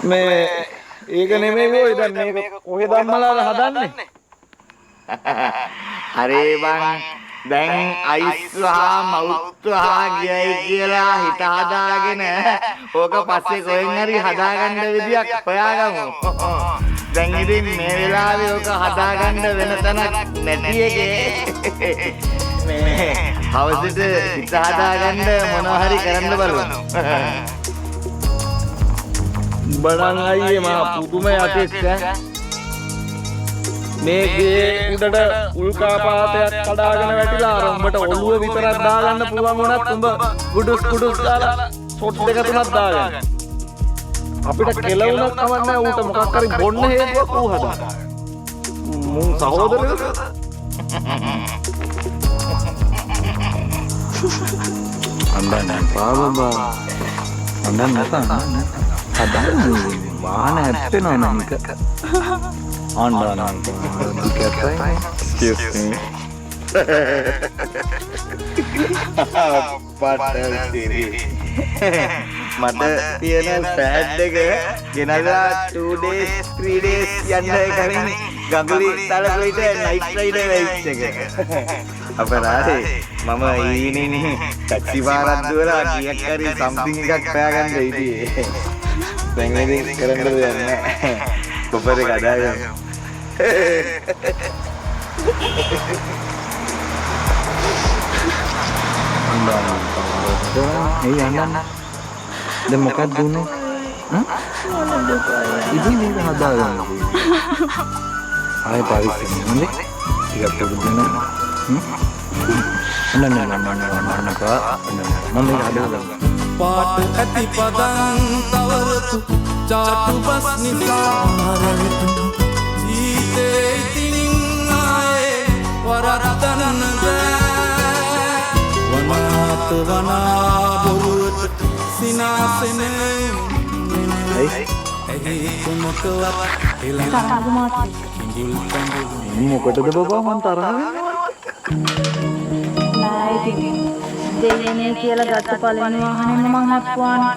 මේ ඒක නෙමෙයි ඔය දැන් මේක කොහෙද අම්මලා හදන්නේ? අරේ බං දැන් අයිස්වා මවුත්වා ගියයි කියලා හිත හදාගෙන ඕක පස්සේ කොහෙන් හරි හදාගන්න විදියක් හොයාගමු. දැන් ඉතින් මේ වෙලාවේ ඕක හදාගන්න වෙන තැනක් නැති එකේ මේ හවසට හිත හදාගන්න මොනවා හරි කරන්න බලමු. බණන් අයියේ මා පුදුම යකෙක් ඈ. මේකේ උඩට උල්කාපාතයක් කඩාගෙන වැටිලා අර උඹට ඔළුව විතරක් දාගන්න පුළුවන් වුණත් උඹ කුඩුස් දාලා සොට් දෙක තුනක් දාගන්න. අපිට කෙලවුණක් කවන්නේ ඌට මොකක් හරි බොන්න හේතුවක් ඌ හදා. මුන් සහෝදරයෝ අඬන්න පාවබා අඬන්න නැතා හදන්න වාහන හැප්පෙනවා නංක අඬන්න excuse me පට්ටි මට තියෙන පෑඩ් එක ගෙනල්ලා 2 days 3 days යන්න කලින් ගඟුලි තලකොයිට නයිට් රයිඩර් වෙයිට් එක අපරාධේ මම ඊවිනින් ටැක්සි පාරක් දුවලා කීයක් හරි සම්තිං එකක් පෑගන්න හිටියේ දැන් ඉතින් කරන්න දෙයක් නැහැ කොපර් එක අදාගෙන ඒ යන්න දැන් මොකක්ද දුන්නේ? ඉතින් මේක හදාගන්න. ආයෙ පරිස්සම් නෙමෙයි. ටිකක් පොඩ්ඩක් නෑ. නෑ මම මේක හදාගන්න. පාට ඇති පදන් තවරතු චාටු බස් නිසාරට ජීතේ ඉතින් ආයේ වරද්දන්න බෑ වනාත වනා බොරුවට සිනාසෙන ඇයි කොමකවත් එළඟ මොකටද බබා මන් තරහ වෙන්නේ? නෑ ඉතින් දෙයනේ කියලා ගත්ත පළවෙනි වාහනේම මං හැප්පුවානේ.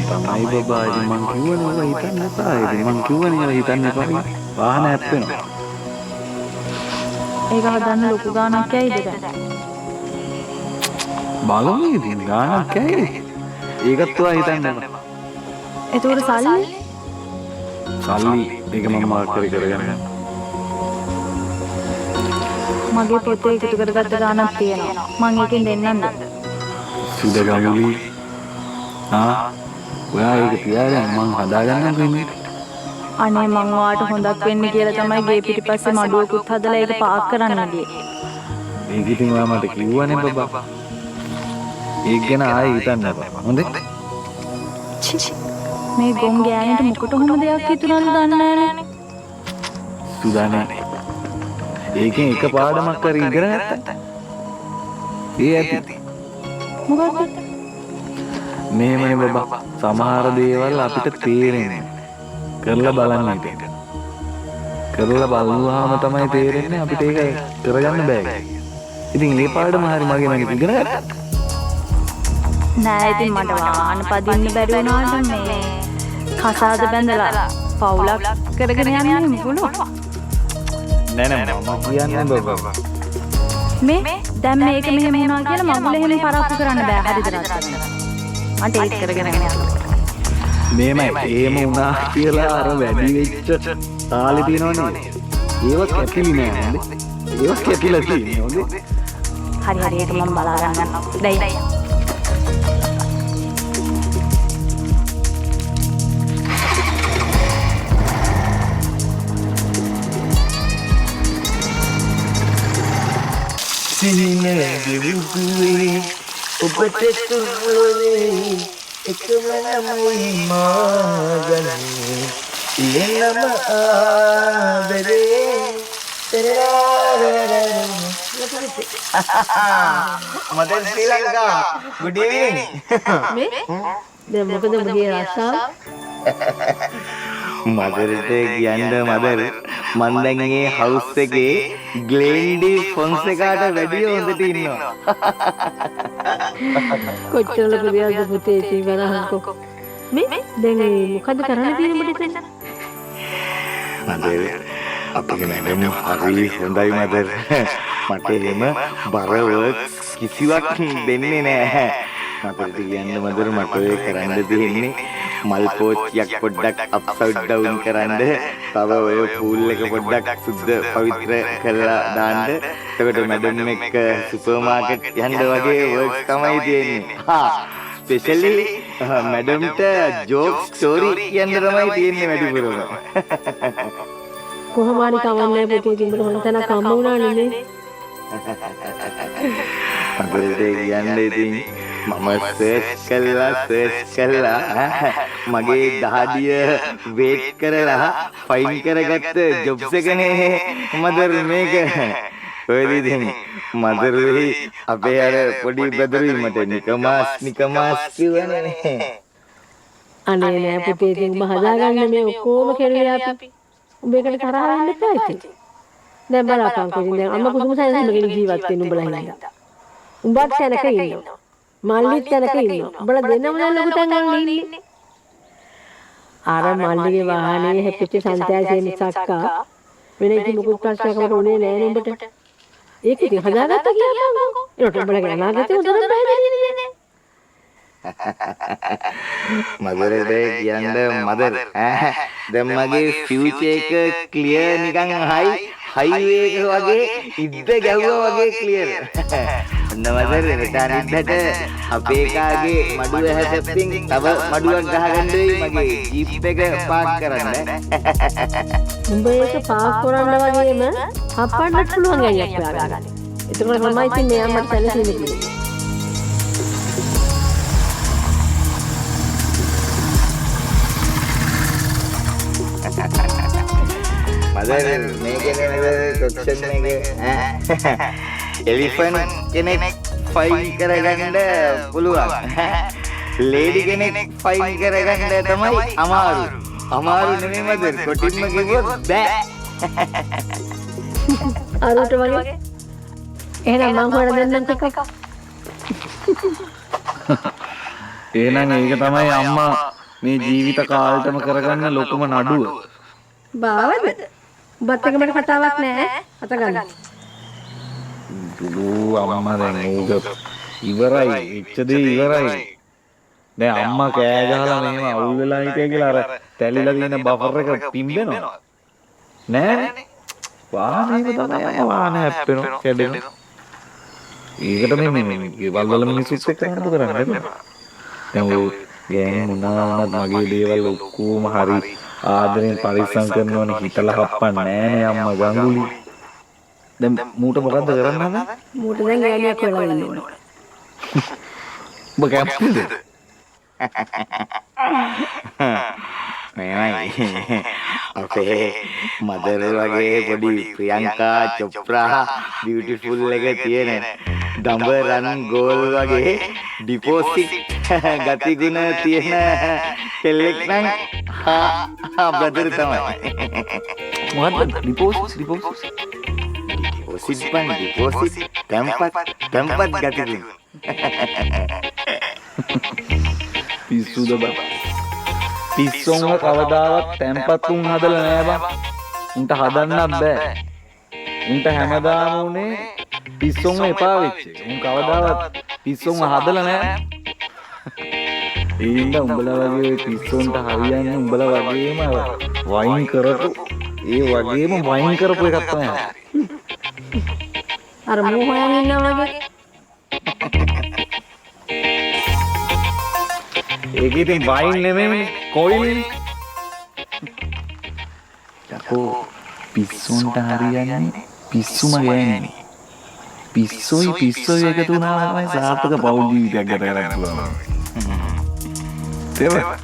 තමයි බබා ඉතින් මං කිව්වනේ ඔය හිතන්න එපා. ඉතින් මං කිව්වනේ ඔය හිතන්න එපා. වාහන හැප්පෙනවා. ඒක හදන්න ලොකු ගාණක් ඇයිද දැන්? බලමු ඉතින් ගාණක් ඇයි? ඒකත් ඔයා හිතන්න එපා. ඒතකොට සල්ලි? සල්ලි ඒක මම මාර්ක් කරගෙන මගේ පොතේ එකතු කරගත්ත ගාණක් තියෙනවා. මං ඒකෙන් දෙන්නම්ද? සුද ගඟුලි. ඔයා ඒක තියාගෙන මං හදාගන්නම්කෝ ඉන්නේ. අනේ මං ඔයාට හොඳක් වෙන්න කියලා තමයි ගේ පිටිපස්සේ මඩුවකුත් හදලා ඒක පාක් කරන්න ගියේ. ඒක ඉතින් ඔයා මට කිව්වනේ බබා. ඒක ගැන ආයෙ හිතන්න එපා. හොඳේ? මේ ගොන් ගෑනිට මොකට හොම දෙයක් හිතුණාද දන්නේ නෑනේ. සුදානේ. ඒකෙන් එක පාඩමක් හරි ඉගෙන ගත්තා. ඒ ඇති. මොකක්ද? මේමනේ බබා. සමහර දේවල් අපිට තේරෙන්නේ. කරලා බලන්න ඉතින්. කරලා බලුවාම තමයි තේරෙන්නේ අපිට ඒක කරගන්න බෑ. ඉතින් මේ පාඩම හරි මගේ මම ඉගෙන ගත්තා. නෑ ඉතින් මට වාහන පදින්න බැරි වුණාට මේ කසාද බැඳලා පවුලක් කරගෙන යන්න පුළුවන්. නෑ මම කියන්නේ බබා. මේ දැන් මේක මෙහෙම වුණා කියලා මගුල එහෙම පරක්කු කරන්න බෑ හරිද රත්තරන්? මට ඒක කරගෙන යන්න. මේමයි එහෙම වුණා කියලා අර වැඩි වෙච්ච තාලේ තියෙනවනේ. ඒවත් කැපිලි නෑ හොඳේ. ඒවත් කැපිලා තියෙන්නේ හොඳේ. හරි ඒක මම බලා ගන්නම්. දැයි සිහිනගුවේ ඔබට තුරුවේ එකම නමයි මාගන්නේ එනම ආදරේ මදන් ශ්‍රී ලංකා good evening මේ දැන් මොකද මගේ ආශාව? මදරට කියන්න මදර මන් දැන් මේ හවුස් එකේ ග්ලෙන්ඩි ෆොන්සේකාට වැඩිය හොඳට ඉන්නවා. කොච්චර ලොකු දෙයක්ද පුතේ ඉතින් බලහන්කෝ. මේ දැන් මොකද කරන්න තියෙන්නේ උඹට එතන? මදර් අපේ මැඩම් හරි හොඳයි මදර්. මට එහෙම බර වර්ක්ස් කිසිවක් දෙන්නේ නැහැ. මට කියන්න මදර් මට ඔය කරන්න දෙන්නේ මල් පෝච්චියක් පොඩ්ඩක් අප්සයිඩ් ඩවුන් කරන්න. තව ඔය පූල් එක පොඩ්ඩක් සුද්ධ පවිත්‍ර කරලා දාන්න. එතකොට මැඩම් එක්ක සුපර් මාකට් යන්න වගේ වර්ක්ස් තමයි තියෙන්නේ. ස්පෙෂලි මැඩම්ට ජෝක් ස්ටෝරි කියන්න තමයි තියෙන්නේ වැඩිපුරම. කොහොම හරි කවන්නේ පුතේ කිඹුල හොඳ තැනක් හම්බ වුණානේ නේ. අපිට කියන්නේ ඉතින් මම සර්ච් කළා මගේ දහඩිය වේට් කරලා ෆයින් කරගත්ත ජොබ්ස් එකනේ මදර් මේක. ඔයද ඉතින් මදර් වෙයි අපේ අර පොඩි බදරුයි මට නිකමාස් කිව්වනේ. අනේ නෑ පුතේ ඉතින් උඹ හදාගන්න මේ ඔක්කොම කෙරුවේ අපි. උඹ ඒකට තරහ වෙන්න එපා ඉතින්. දැන් බලපන්කෝ ඉතින් දැන් අම්මා පුදුම සැලසීමකින් ජීවත් වෙන්න උඹලා හින්දා. උඹත් තැනක ඉන්නවා. මල්ලිත් තැනක ඉන්නවා. උඹලා දෙන්නම දැන් ලොකු තැන් වල ඉන්නේ. අර මල්ලිගේ වාහනේ හැපිච්ච සංතයාසේ මිසක්කා වෙන ඉතින් මොකුත් ප්‍රශ්නයකට උනේ නෑ නේ උඹට. ඒක ඉතින් හදාගත්තා කියපන්කෝ. ඒකට උඹලගේ අනාගතේ උදේට පැහැදිලිනේ. මදරට කියන්න මදර් දැන් මගේ ෆියුචර් එක ක්ලියර් නිකන් හයිවේ එක වගේ ඉද්ද ගැව්වා වගේ ක්ලියර්. ඔන්න මදර් හෙට අනිද්දට අපේ කාගේ මඩුව හැසෙප්පින් තව මඩුවක් ගහගන්න වෙයි මගේ ජීප් එක පාක් කරන්න. උඹ ඒක පාස් කරන්න වගේම හපන්නත් පුළුවන් ගෑනියක් හොයාගන්න. එතකොට තමයි ඉතින් මේ අම්මට සැලසෙන්නේ කියන්නේ. මදර් මේකනේ මදර් කොක්ෂන් එක එලිෆන්ට් කෙනෙක් ෆයින් කරගන්න පුළුවන්. ලේඩි කෙනෙක් ෆයින් කරගන්න තමයි අමාරු. අමාරු නෙමෙයි මදර් කොටින්ම කිව්වොත් බෑ. අරුට වගේ එහෙනම් මං හොයලා දෙන්නම් ටිකක්. එහෙනම් ඒක තමයි අම්මා මේ ජීවිත කාලෙටම කරගන්න ලොකුම නඩුව. බාවද? ඔබත් එක්ක මට කතාවක් නෑ. අත ගන්න. දුලු අම්මා දැන් ඕක ඉවරයි. එච්ච දේ ඉවරයි. දැන් අම්මා කෑ ගහලා මෙහෙම අවුල් වෙලා හිටියා කියලා අර තැලිලා තියෙන බෆර් එක පිම්බෙනවා. නෑනේ. වාහනේක තමයි අම්මා වාහන හැප්පෙනවා කැඩෙනවා. ඒකට මේ ගෙවල් වල මිනිස්සුත් එක්ක නඩු කරන්න එපා. දැන් ඔය ගෑන් මොනවා වුණත් මගේ දේවල් ඔක්කොම හරි ආදරෙන් පරිස්සම් කරනවනේ හිතලා හප්පන්නේ නෑනේ අම්මා ගඟුලි. දැන් මූට මොකද්ද කරන්න හදන්නේ? මූට දැන් ගෑනියක් හොයලා දෙන්න ඕන. ඔබ කැප්ටන්ද? මේවයි අපේ මදර් වගේ පොඩි ප්‍රියංකා චොප්රා බියුටිෆුල් එක තියෙන දඹ රන් ගෝල් වගේ ඩිපොසිට් ගතිගුණ තියෙන කෙල්ලෙක් නම් බ්‍රදර් තමයි. මොකද්ද ඩිපොසිට් ඩිපොසිට් තැම්පත් ගතිගුණ. පිස්සුද බං. පිස්සොන්ව කවදාවත් තැම්පත් උන් හදලා නෑ බං. උන්ට හදන්නත් බෑ. උන්ට හැමදාම උනේ පිස්සොන්ව එපා වෙච්ච. උන් කවදාවත් පිස්සොන්ව හදලා නෑ. ඒ ඉන්න උඹලා වගේ පිස්සොන්ට හරියන්නේ උඹලා වගේම වයින් කරපු වගේම වයින් කරපු එකක් තමයි. අර මෝ හොයන් ඉන්නවා වගේ. ඒක ඉතින් වයින් නෙමෙයිනේ කොයිල්. යකෝ පිස්සොන්ට හරියන්නේ පිස්සුම ගෑනේ. පිස්සොයි එකතු වුණාම තමයි සාර්ථක පෞල් ජීවිතයක් ගත කරන්න පුළුවන්. තේරුණා?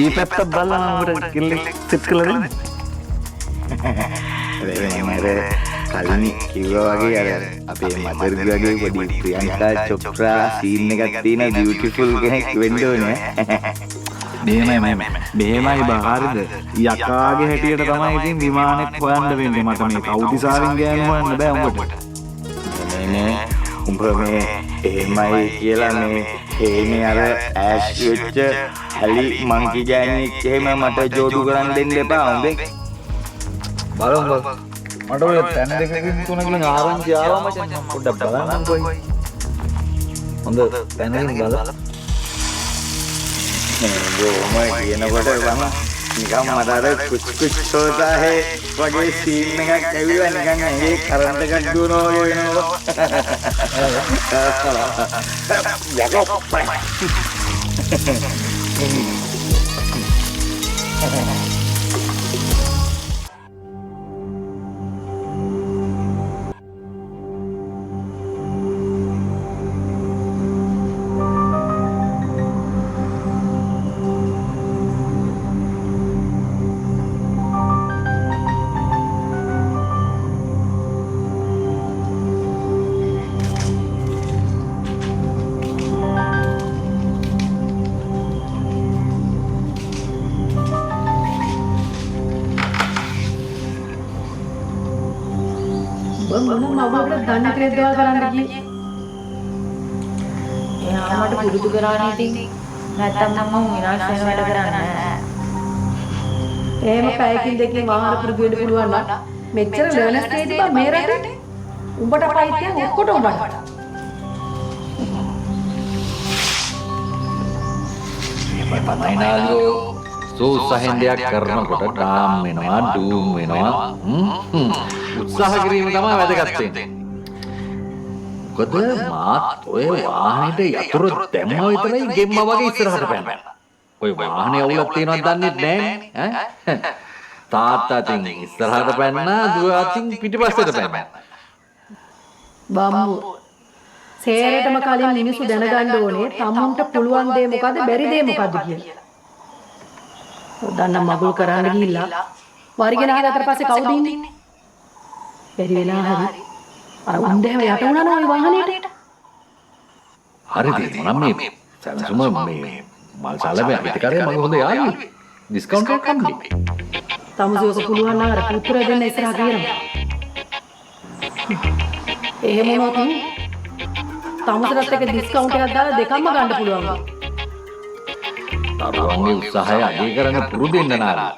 ඒ පැත්ත බලන්න අපිට කෙල්ලෙක් සෙට් කරලා දෙන්න. කලින් කිව්වා වගේ අර අපේ මදර් වගේ පොඩි ප්‍රියංකා චොප්රා සීන් එකක් තියෙන බියුටිෆුල් කෙනෙක් වෙන්න ඕනේ. මෙහෙමයි බහරිද යකාගේ හැටියට තමයි ඉතින් විමානෙත් හොයන්න වෙන්නේ. මට මේ කවුතිසාවෙන් ගෑනු හොයන්න බෑ උඹට. නේ උඹ මේ එහෙමයි කියලා මේ හේනේ අර ඇෂ් වෙච්ච ඇලි මංකි ගෑණියෙක් එහෙම මට ජෝඩු කරන් දෙන්න එපා උඹේ. බලමු මට ඔය තැන් දෙකකින් තුනකින් ආරංචි ආවා මචං මම පොඩ්ඩක් බලන්නම් කොයි හොඳ තැනකින් බලන්න ගෝම කියනකොට වම නිකම් මට අර කුච් කුච් හොතා හේ වගේ සීන් එකක් ඇවිල්ලා නිකන් ඇහි කරන්ට් එකක් දුවනවා වගේ වෙනවා. එයාමට පුරුදු කරානේ ඉතින් නැත්තම් මම විනාශ වෙන වැඩ කරන්නේ නැහැ. එහෙම පැයකින් දෙකකින් ආහාර පුරුදු වෙන්න පුළුවන් නම් මෙච්චර ලර්නර්ස් ස්ටේජ් එක මේ රටේ උඹට පයිත්‍යන් ඔක්කොටම උඹට. මේ තමයි නාලියෝ සෝසහෙන් දෙයක් කරනකොට ඩාම් වෙනවා ඩූම් වෙනවා උත්සාහ කිරීම තමයි වැදගත් වෙන්නේ. මොකද මාත් ඔය වාහනේට යතුරු දැම්ම විතරයි ගෙම්ම වගේ ඉස්සරහට පැනන. ඔය වාහනේ අවුලක් තියෙනවද දන්නේ නැහැ ඈ. තාත්තා තින් ඉස්සරහට පැන්නා දුව අතින් පිටිපස්සට පැන්නා. බම්බු සේරටම කලින් මිනිස්සු දැනගන්න ඕනේ තමුන්ට පුළුවන් දේ මොකද්ද බැරි දේ මොකද්ද කියලා. දන්න මගුල් කරන්න ගිහිල්ලා වරිගෙන ආවට පස්සේ කවුද ඉන්නේ? බැරි වෙලා හරි අර උන්දේම යට වුණා නෝ වාහනේට. හරිද මම මේ සැලසුම මේ මල් සාලේ අහිතකාරය මගේ හොඳ යාළුවෙක් ඩිස්කවුන්ට් එකක් කම්බි. තමුසෙක පුළුවන් නම් අර පුත්‍රය දෙන්න ඉස්සරහ කියනවා. එහෙම වුණොත් තමුසෙට එක ඩිස්කවුන්ට් එකක් දාලා දෙකක්ම ගන්න පුළුවන්. තරුවන්ගේ උත්සාහය අගය කරන පුරුදු වෙන්න නාලා.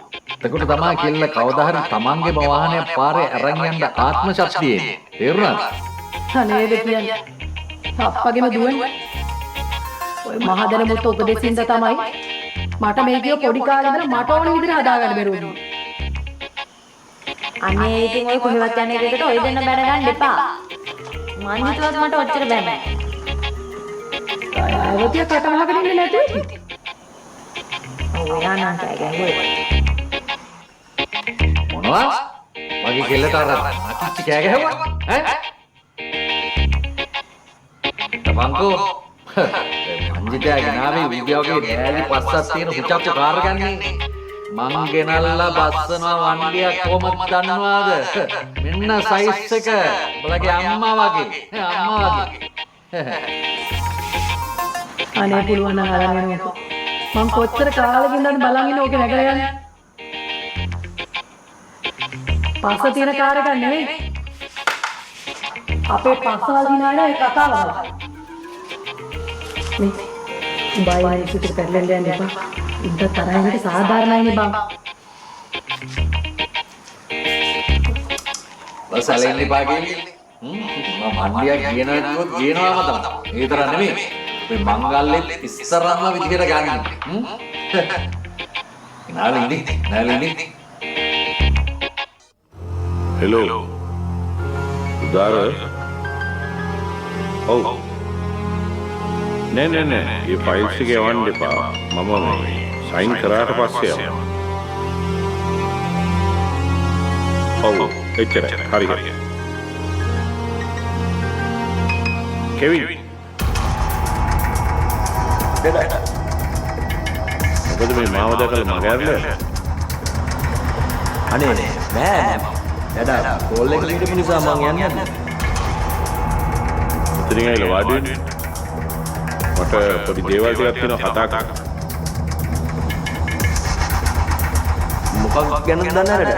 එතකොට තමයි කෙල්ල කවදා හරි තමන්ගේ වාහනයක් පාරේ අරන් යන්න ආත්ම ශක්තිය එන්නේ. තේරුණාද? අනේද කියන්නේ. අප්පගේම දුවන්නේ. ඔය මහදැන මුත් උපදෙසින්ද තමයි මට මේ කිය පොඩි කාලේ ඉඳලා මට ඕන විදිහට හදාගන්න බැරුව. අනේ ඉතින් ඔය කොහෙවත් යන්නේ දෙකට ඔය දෙන්න බැන ගන්න එපා. මං හිතුවත් මට ඔච්චර බෑ. ආවතිය කටමහකට ඉන්නේ නැතුව. ඔයා නම් කෑගහුවේ. මොනවා? මගේ කෙල්ලට අර අතිච්ච කෑ ගැහුවා ඈ? තමන්කෝ මංජිතයා ගෙනාවේ විද්‍යාවගේ නෑලි පස්සක් තියෙන හුචක්කු කාර් ගන්නේ. මං ගෙනල්ලා බස්සනවා වණ්ඩියක් කොහොමද දන්නවාද? මෙන්න සයිස් එක. ඔයාලගේ අම්මා වගේ. අම්මා වගේ. අනේ පුළුවන් නම් අරන් යනවා. මං කොච්චර කාලෙකින් ඉඳන් බලන් ඉන්නේ ඕකේ නැගලා යන්නේ. පස්ස තියෙන කාර් එකක් නෙවෙයි. අපේ පස්සවල් දිනාන ඒ කතාව බලන්න. මේ බයි විසිට කරලෙන් යන්න එපා. ඉන්න තරහින් සාධාරණයිනේ බං. බස් ඇලෙන්න එපා කියන්නේ. මම මණ්ඩියක් කියනවා කිව්වොත් කියනවාම තමයි. ඒ විතර නෙමෙයි. මේ මංගල්ලෙත් ඉස්සරහම විදිහට ගන්න. නාලිනි. Hello. उदार ओ नहीं नहीं नहीं ये फाइल से के वन डिपा मम्मा में साइन कराट पास से ओ एचर हरी हरी केविन बेटा මොකද මේ මාව දැකලා මග ඇරලා අනේ නෑ එදා කෝල් එක දීපු නිසා මං යන්නේ නැහැ. ඉතින් ඇයිල වාඩි වෙන්නේ? මට පොඩි දේවල් ටිකක් තියෙනවා කතා කරන්න. මොකක් ගැනද දන්නේ නැරද?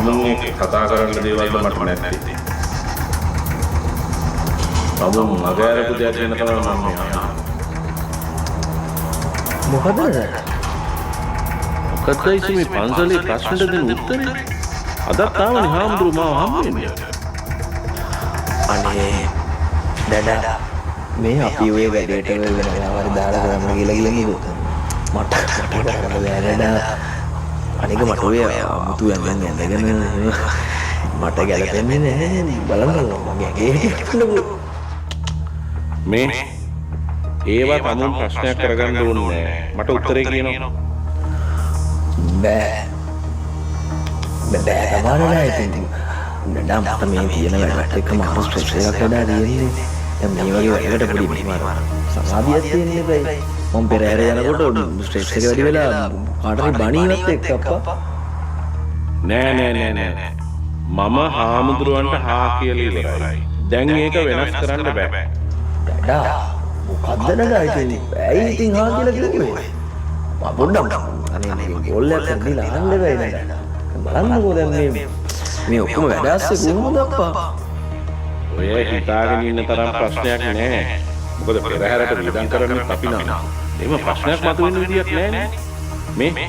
තමුන් එක්ක කතා කරන්න දේවල්ද මට නැත්තේ. තමුන් මගහැරපු දෙයක් වෙන තමයි මම යන්නේ. මොකද? මොකද ඉතින් මේ පන්සලේ ප්‍රශ්නෙට දෙන්න උත්තරේ? අදත් තාමනේ හාමුදුරුවෝ මාව හම්බෙන්නේ. අනේ දඩා මේ අපි ඔය වැඩේට වෙන වෙලාවල් දාලා කරන්න කියලා නේද? මට කරන්න බෑ දඩා. අනික මට ඔය අමුතු යන්නේ නැදගෙන මට ගැලපෙන්නේ නැහැ. බලන්න මගේ ඇගේ මේ ඒවා තමුන් ප්‍රශ්නයක් කරගන්න ඕනේ නෑ. මට උත්තරේ කියනවා. බෑ තමයි ඉතින් නඩම් මට මේ තියෙන වැඩත් එක්ක මාරු ස්ට්‍රෙස් එකක් වඩා තියෙන්නේ. දැන් මේ වගේ වැඩකට පොඩි මෙහෙම සමාධියක් තියෙන්නේ බයි. මම පෙරහැර යනකොට ස්ට්‍රෙස් එක වැඩි වෙලා කාටරි බණීවත් එක්ක අප්පා. නෑ. මම හාමුදුරුවන්ට හා කියලා ඉවරයි. දැන් ඒක වෙනස් කරන්න බෑ. දඩා මොකද්ද නඩා ඉතින් ඇයි ඉතින් හා කියලා කිව්වේ? මම පොඩ්ඩක් අනේ ගෝල්ලයක් කරලා අහන්න බෑ නඩා. බලන්නකෝ දැන් මේ ඔක්කොම වැඩ ඇස්සේ කොහොමද අප්පා? ඔය හිතාගෙන ඉන්න තරම් ප්‍රශ්නයක් නෑ. මොකද පෙරහැරට විදන් කරන්නේ අපි නම්. එහෙම ප්‍රශ්නයක් මතුවෙන්න විදියක් නෑනේ. මේ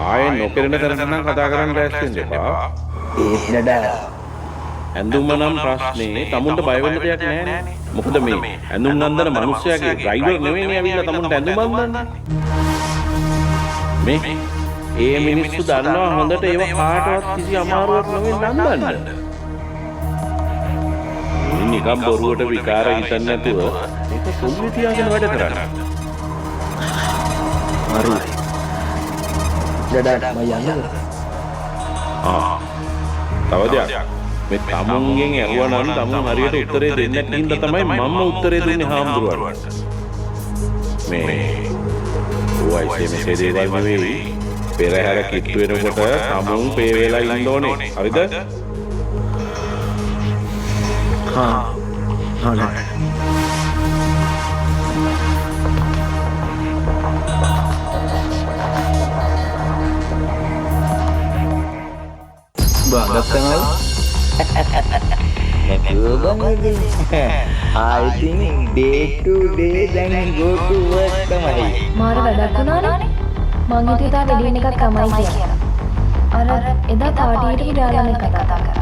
ආයේ නොකරන තරම් නම් කතා කරන්න ලෑස්ති වෙන්න එපා. ඒත් නඩා ඇඳුම නම් ප්‍රශ්නේ තමුන්ට බය වෙන්න දෙයක් නෑනේ. මොකද මේ ඇඳුම් අන්දන මිනිස්සයාගේ ඩ්‍රයිවර් නෙවෙයිනේ ඇවිල්ලා තමුන්ට ඇඳුම් අන්දන්නේ. මේ ඒ මිනිස්සු දන්නවා හොඳට ඒව කාටවත් කිසි අමාරුවක් නෙවෙයි නන්දන්න. නිකම් බොරුවට විකාර හිතන්නේ නැතුව ඒක සුළු තියාගෙන වැඩ කරන්න. හරි. දඩා මම යන්නද? තව දෙයක්. මේ තමුන්ගෙන් ඇහුවා නම් තමුන් හරියට උත්තරේ දෙන්නේ නැති හින්දා තමයි මම උත්තරේ දුන්නේ හාමුදුරුවන්ට. මේ ඔයයි මේ දේවල් නෙවෙයි. පෙරහැර කිට්ටු වෙනකොට තමුන් පේ වේලා ඉන්න ඕනේ. හරිද? හරි. බංගත්තනල් I think day to day then go to work තමයි. මාර වැඩක් වුණානේ. මං හිතුවේ තා වෙඩින් එකක් තමයි කියලා. අර එදා පාටියේට ගියාම කතා කරා.